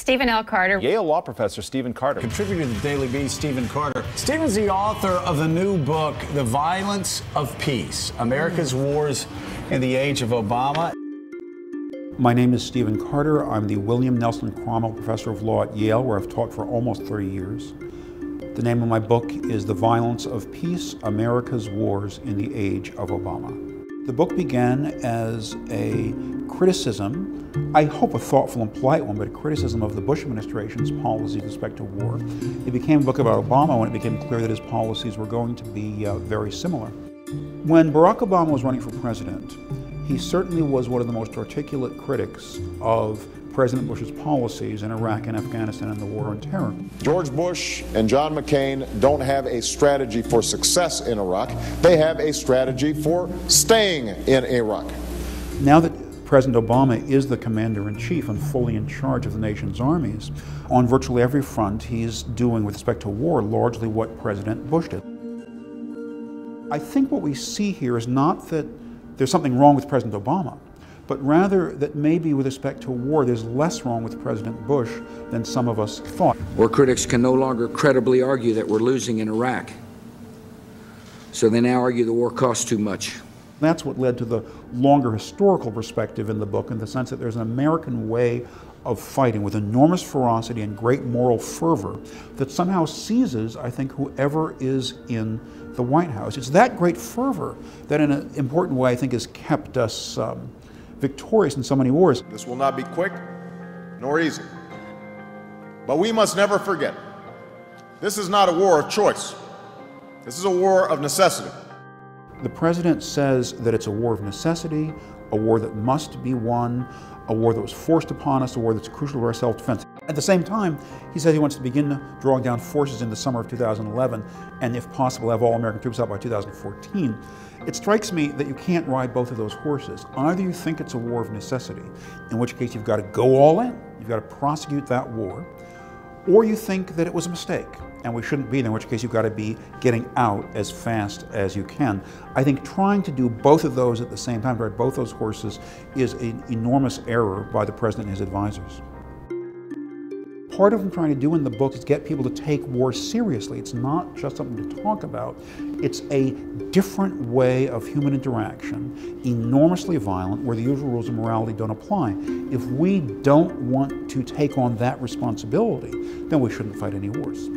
Stephen L. Carter. Yale law professor Stephen Carter. Contributor to the Daily Beast, Stephen Carter. Stephen's the author of the new book, The Violence of Peace, America's Wars in the Age of Obama. My name is Stephen Carter. I'm the William Nelson Cromwell Professor of Law at Yale, where I've taught for almost 30 years. The name of my book is The Violence of Peace, America's Wars in the Age of Obama. The book began as a criticism, I hope a thoughtful and polite one, but a criticism of the Bush administration's policies with respect to war. It became a book about Obama when it became clear that his policies were going to be very similar. When Barack Obama was running for president, he certainly was one of the most articulate critics of President Bush's policies in Iraq and Afghanistan and the war on terror. George Bush and John McCain don't have a strategy for success in Iraq. They have a strategy for staying in Iraq. Now that President Obama is the commander-in-chief and fully in charge of the nation's armies, on virtually every front he's doing with respect to war largely what President Bush did. I think what we see here is not that there's something wrong with President Obama, but rather that maybe with respect to war, there's less wrong with President Bush than some of us thought. War critics can no longer credibly argue that we're losing in Iraq. So they now argue the war costs too much. That's what led to the longer historical perspective in the book, in the sense that there's an American way of fighting with enormous ferocity and great moral fervor that somehow seizes, I think, whoever is in the White House. It's that great fervor that in an important way, I think, has kept us victorious in so many wars. This will not be quick nor easy. But we must never forget, this is not a war of choice. This is a war of necessity. The president says that it's a war of necessity, a war that must be won, a war that was forced upon us, a war that's crucial to our self-defense. At the same time, he says he wants to begin drawing down forces in the summer of 2011, and if possible, have all American troops out by 2014. It strikes me that you can't ride both of those horses. Either you think it's a war of necessity, in which case you've got to go all in, you've got to prosecute that war, or you think that it was a mistake, and we shouldn't be there, in which case you've got to be getting out as fast as you can. I think trying to do both of those at the same time, to ride both those horses, is an enormous error by the president and his advisors. Part of what I'm trying to do in the book is get people to take war seriously. It's not just something to talk about. It's a different way of human interaction, enormously violent, where the usual rules of morality don't apply. If we don't want to take on that responsibility, then we shouldn't fight any wars.